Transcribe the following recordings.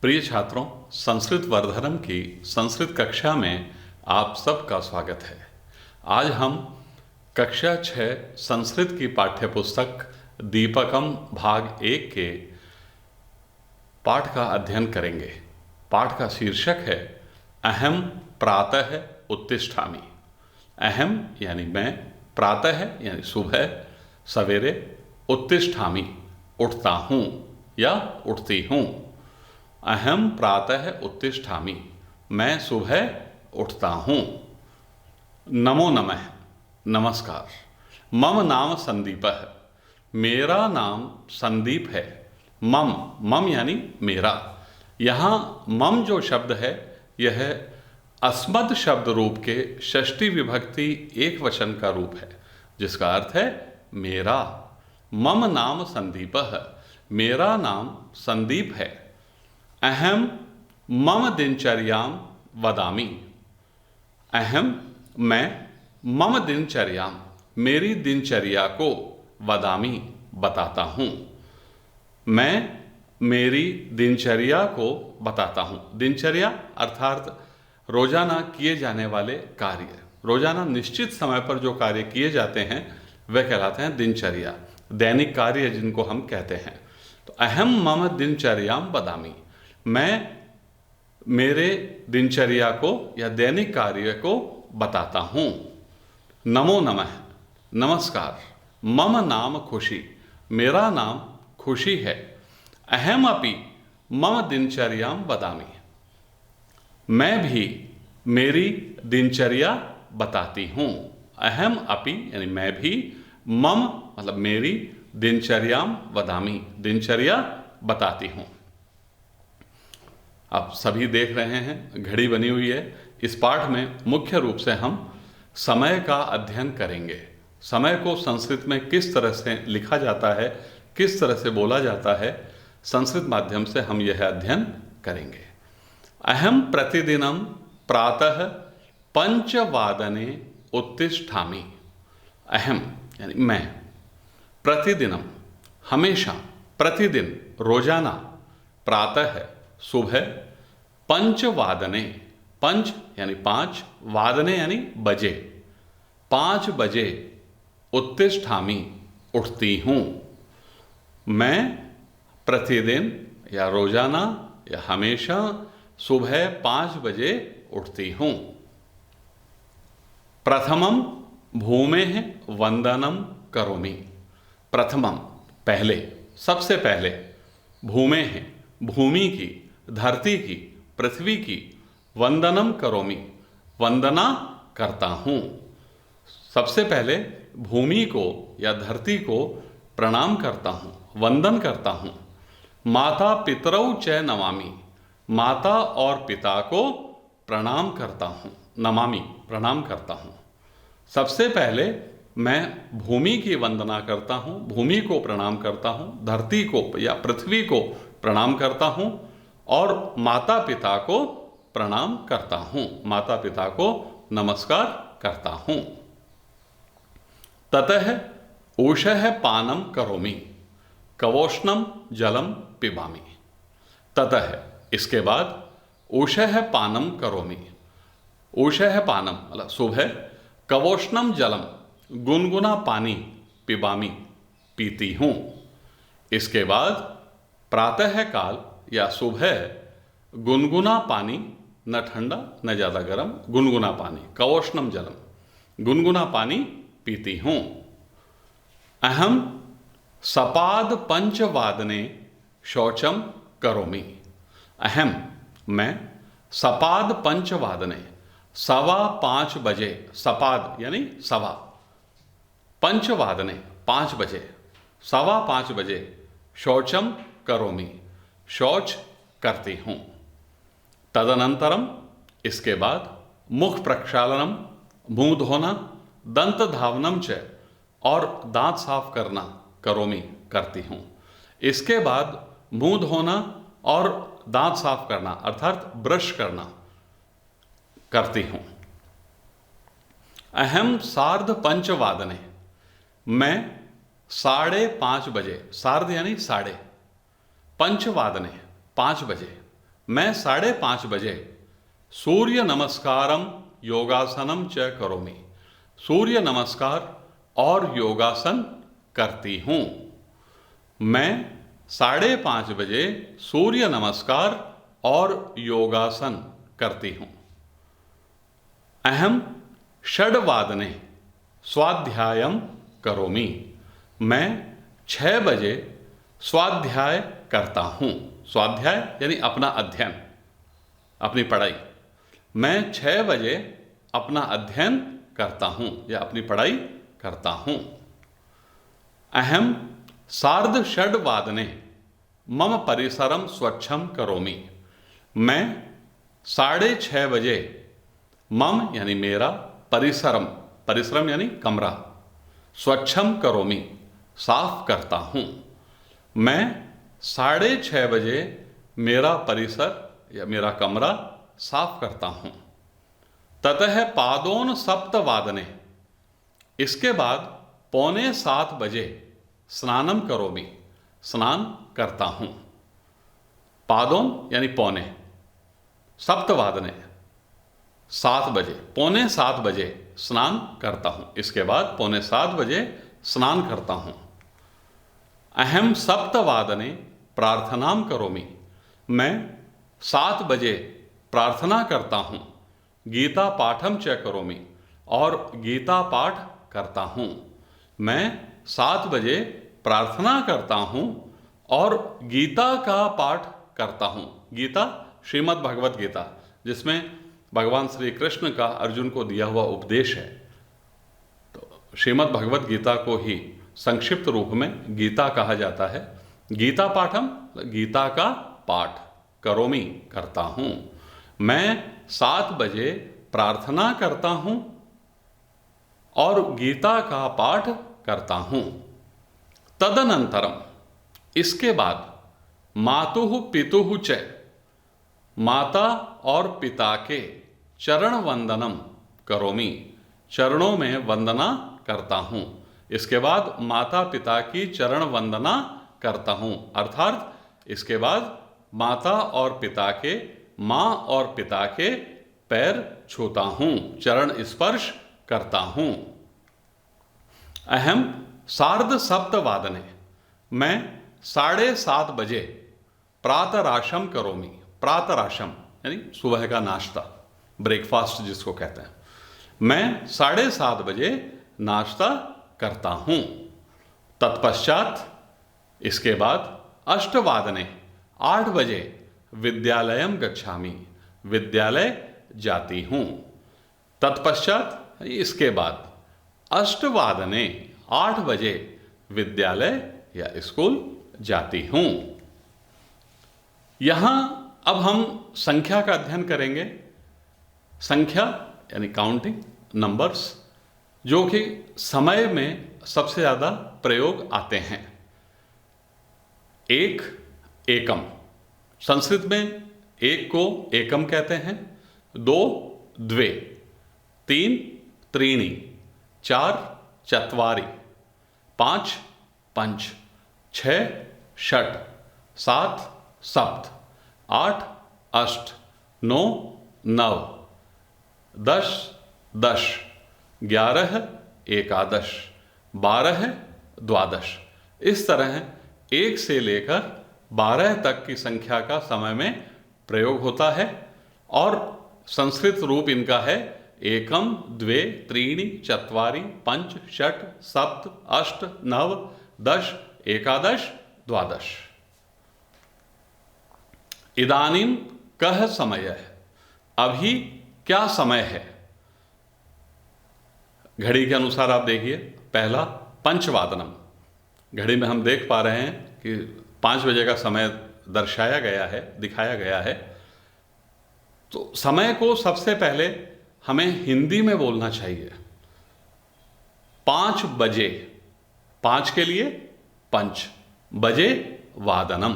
प्रिय छात्रों, संस्कृत वर्धनम की संस्कृत कक्षा में आप सबका स्वागत है। आज हम कक्षा 6 संस्कृत की पाठ्यपुस्तक दीपकम भाग 1 के पाठ का अध्ययन करेंगे। पाठ का शीर्षक है अहम प्रातः उत्तिष्ठामि। अहम यानी मैं, प्रातः यानी सुबह सवेरे, उत्तिष्ठामि उठता हूँ या उठती हूँ। अहम प्रातः उत्तिष्ठामि, मैं सुबह उठता हूँ। नमो नमः, नमस्कार। मम नाम संदीपः, मेरा नाम संदीप है। मम यानी मेरा। यहाँ मम जो शब्द है यह अस्मद शब्द रूप के षष्ठी विभक्ति एक वचन का रूप है, जिसका अर्थ है मेरा। मम नाम संदीपः, मेरा नाम संदीप है। अहम मम दिनचर्याम वदामि। अहम मैं, मम दिनचर्याम मेरी दिनचर्या को, वदामि बताता हूँ। मैं मेरी दिनचर्या को बताता हूँ। दिनचर्या अर्थात रोजाना किए जाने वाले कार्य, रोजाना निश्चित समय पर जो कार्य किए जाते हैं वे कहलाते हैं दिनचर्या, दैनिक कार्य जिनको हम कहते हैं। तो अहम मम दिनचर्याम वदामि, मैं मेरे दिनचर्या को या दैनिक कार्य को बताता हूँ। नमो नमः, नमस्कार। मम नाम खुशी, मेरा नाम खुशी है। अहम अपि मम दिनचर्याम वदामि, मैं भी मेरी दिनचर्या बताती हूँ। अहम अपि यानी मैं भी, मम मतलब मेरी, दिनचर्याम वदामि दिनचर्या बताती हूँ। आप सभी देख रहे हैं घड़ी बनी हुई है। इस पाठ में मुख्य रूप से हम समय का अध्ययन करेंगे। समय को संस्कृत में किस तरह से लिखा जाता है, किस तरह से बोला जाता है, संस्कृत माध्यम से हम यह अध्ययन करेंगे। अहम प्रतिदिनम प्रातः 5 वादने उत्तिष्ठामि। अहम यानी मैं, प्रतिदिनम हमेशा, प्रतिदिन रोजाना, प्रातः सुबह, 5 वादने, 5 यानी 5, वादने यानी बजे, 5 बजे, उत्तिष्ठामि उठती हूँ। मैं प्रतिदिन या रोजाना या हमेशा सुबह 5 बजे उठती हूँ। प्रथमम भूमेः वंदनम करोमि। प्रथमम पहले, सबसे पहले, भूमेः भूमि की, धरती की, पृथ्वी की, वंदनम करोमि वंदना करता हूँ। सबसे पहले भूमि को या धरती को प्रणाम करता हूँ, वंदन करता हूँ। माता पितरौ च नमामि, माता और पिता को प्रणाम करता हूँ। नमामि प्रणाम करता हूँ। सबसे पहले मैं भूमि की वंदना करता हूँ, भूमि को प्रणाम करता हूँ, धरती को या पृथ्वी को प्रणाम करता हूँ और माता पिता को प्रणाम करता हूँ, माता पिता को नमस्कार करता हूँ। ततः ऊषः पानम करोमि, कवोष्णम जलम पिबामि। ततः इसके बाद, ऊषः पानम करोमि, ऊषः पानम मतलब सुबह, कवोष्णम जलम गुनगुना पानी, पिबामि पीती हूँ। इसके बाद प्रातः काल या सुबह गुनगुना पानी, न ठंडा न ज़्यादा गर्म, गुनगुना पानी, कवोष्णम जलम, गुनगुना पानी पीती हूँ। अहम सपाद 5 वादने शौचम करोमि। अहम मैं, सपाद 5 वादने 5:15 बजे, सपाद यानी सवा, 5 वादने 5 बजे, 5:15 बजे, शौचम करोमि शौच करती हूँ। तदनंतरम इसके बाद, मुख प्रक्षालनम मुंह धोना, दंत धावनम च और दांत साफ करना, करोमि करती हूँ। इसके बाद मुंह धोना और दांत साफ करना अर्थात ब्रश करना करती हूँ। अहम सार्ध 5 वादने, मैं 5:30 बजे, सार्ध यानी साढ़े, 5 वादने 5 बजे, मैं 5:30 बजे सूर्य नमस्कारम योगासनम च करोमि। सूर्य नमस्कार और योगासन करती हूँ। मैं 5:30 बजे सूर्य नमस्कार और योगासन करती हूँ। अहम षड्वादने स्वाध्यायम करोमि। मैं 6 बजे स्वाध्याय करता हूँ। स्वाध्याय यानी अपना अध्ययन, अपनी पढ़ाई। मैं 6 बजे अपना अध्ययन करता हूँ या अपनी पढ़ाई करता हूँ। अहम सार्धषड्वादने मम परिसरम स्वच्छम करोमि। मैं 6:30 बजे मम यानी मेरा, परिसरम, परिसरम यानी कमरा, स्वच्छम करोमि साफ करता हूँ। मैं 6:30 बजे मेरा परिसर या मेरा कमरा साफ करता हूँ। ततः पादोन सप्तवादने, इसके बाद 6:45 बजे स्नानम करोमि, स्नान करता हूँ। पादोन यानी पौने, सप्तवादने 7 बजे, 6:45 बजे स्नान करता हूँ। इसके बाद 6:45 बजे स्नान करता हूँ। अहम सप्तवादने प्रार्थनाम करोमि। मैं 7 बजे प्रार्थना करता हूँ। गीता पाठम च करोमि, और गीता पाठ करता हूँ। मैं 7 बजे प्रार्थना करता हूँ और गीता का पाठ करता हूँ। गीता श्रीमद् भगवत गीता, जिसमें भगवान श्री कृष्ण का अर्जुन को दिया हुआ उपदेश है। तो श्रीमद् भगवत गीता को ही संक्षिप्त रूप में गीता कहा जाता है। गीता पाठम, गीता का पाठ, करोमि करता हूँ। मैं 7 बजे प्रार्थना करता हूँ और गीता का पाठ करता हूँ। तदनंतरम, इसके बाद मातुः पितुः च, माता और पिता के चरण वंदनम करोमि, चरणों में वंदना करता हूँ। इसके बाद माता पिता की चरण वंदना करता हूँ, अर्थात इसके बाद माता और पिता के, माँ और पिता के पैर छूता हूँ, चरण स्पर्श करता हूँ। अहम सार्ध सप्तवादने, मैं 7:30 बजे प्रातराशम करोमि। प्रातराशम यानी सुबह का नाश्ता, ब्रेकफास्ट जिसको कहते हैं। मैं 7:30 बजे नाश्ता करता हूँ। तत्पश्चात, इसके बाद अष्टवादने 8 बजे विद्यालयम गच्छामि, विद्यालय जाती हूँ। तत्पश्चात, इसके बाद अष्टवादने 8 बजे विद्यालय या स्कूल जाती हूँ। यहाँ अब हम संख्या का अध्ययन करेंगे। संख्या यानी काउंटिंग, नंबर्स, जो कि समय में सबसे ज़्यादा प्रयोग आते हैं। 1 एकम, संस्कृत में 1 को एकम कहते हैं। 2 द्वे, 3 त्रीणि, 4 चत्वारि, 5 पंच, 6 षट्, 7 सप्त, 8 अष्ट, 9 नव, 10 दश, 11 एकादश, 12 द्वादश। इस तरह 1 से लेकर 12 तक की संख्या का समय में प्रयोग होता है, और संस्कृत रूप इनका है एकम, द्वे, त्रीणि, चत्वारि, पंच, षट्, सप्त, अष्ट, नव, 10, एकादश, द्वादश। इदानीं कः समय है, अभी क्या समय है। घड़ी के अनुसार आप देखिए, पहला पंचवादनम, घड़ी में हम देख पा रहे हैं कि 5 बजे का समय दर्शाया गया है, दिखाया गया है। तो समय को सबसे पहले हमें हिंदी में बोलना चाहिए। 5 बजे, 5 के लिए पंच, बजे वादनम।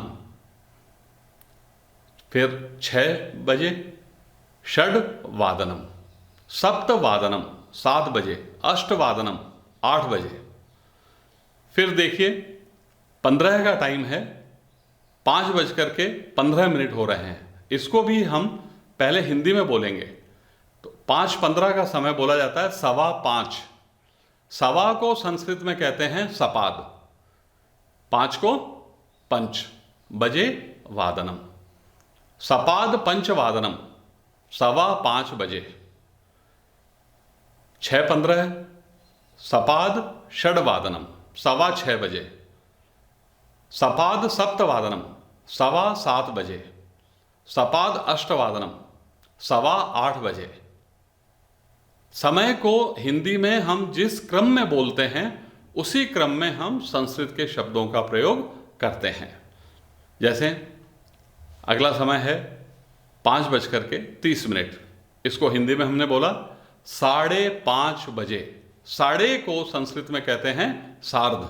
फिर 6 बजे षड वादनम, सप्त वादनम 7 बजे, अष्ट वादनम 8 बजे। फिर देखिए 15 का टाइम है, 5 बजकर के 15 मिनट हो रहे हैं, इसको भी हम पहले हिंदी में बोलेंगे। तो 5:15 का समय बोला जाता है 5:15। सवा को संस्कृत में कहते हैं सपाद, 5 को पंच बजे वादनम, सपाद पंच वादनम, 5:15 बजे। 6:15 सपाद षड वादनम, 6:15 बजे। सपाद सप्त वादनम, 7:15 बजे। सपाद अष्ट वादनम, 8:15 बजे। समय को हिंदी में हम जिस क्रम में बोलते हैं उसी क्रम में हम संस्कृत के शब्दों का प्रयोग करते हैं। जैसे अगला समय है 5:30। इसको हिंदी में हमने बोला 5:30 बजे। साढ़े को संस्कृत में कहते हैं सार्ध,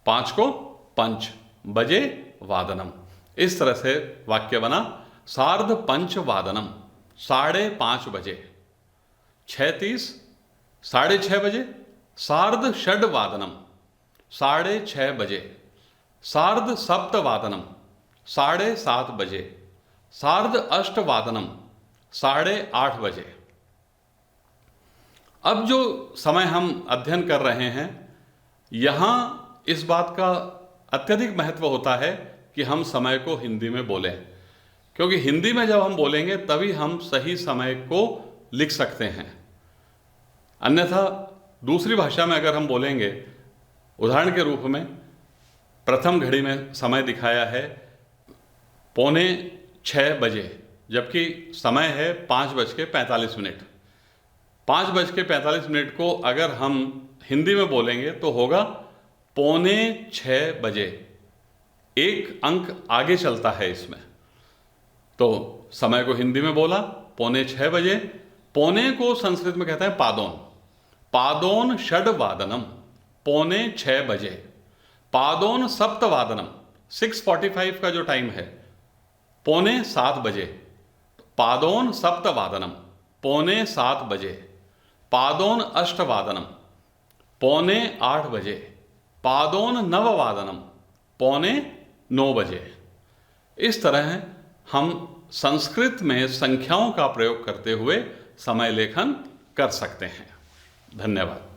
5 को पंच बजे वादनम। इस तरह से वाक्य बना सार्ध पंच वादनम, 5:30 बजे। 6:30 6:30 बजे। सार्ध षड वादनम, 6:30 बजे। सार्ध सप्त वादनम, 7:30 बजे। सार्ध अष्ट वादनम, 8:30 बजे। अब जो समय हम अध्ययन कर रहे हैं, यहाँ इस बात का अत्यधिक महत्व होता है कि हम समय को हिंदी में बोलें, क्योंकि हिंदी में जब हम बोलेंगे तभी हम सही समय को लिख सकते हैं। अन्यथा दूसरी भाषा में अगर हम बोलेंगे, उदाहरण के रूप में प्रथम घड़ी में समय दिखाया है 5:45 बजे, जबकि समय है 5:45। 5:45 को अगर हम हिंदी में बोलेंगे तो होगा 5:45 बजे। एक अंक आगे चलता है इसमें। तो समय को हिंदी में बोला 5:45 बजे। पौने को संस्कृत में कहते हैं पादोन, पादोन षड वादनम, 5:45 बजे। पादोन सप्त वादनम, 6:45 का जो टाइम है 6:45 बजे। पादोन सप्त वादनम, 7:45 बजे। पादोन अष्ट वादनम, 7:45 बजे। पादोन नव वादनम, 8:45 बजे। इस तरह हम संस्कृत में संख्याओं का प्रयोग करते हुए समय लेखन कर सकते हैं। धन्यवाद।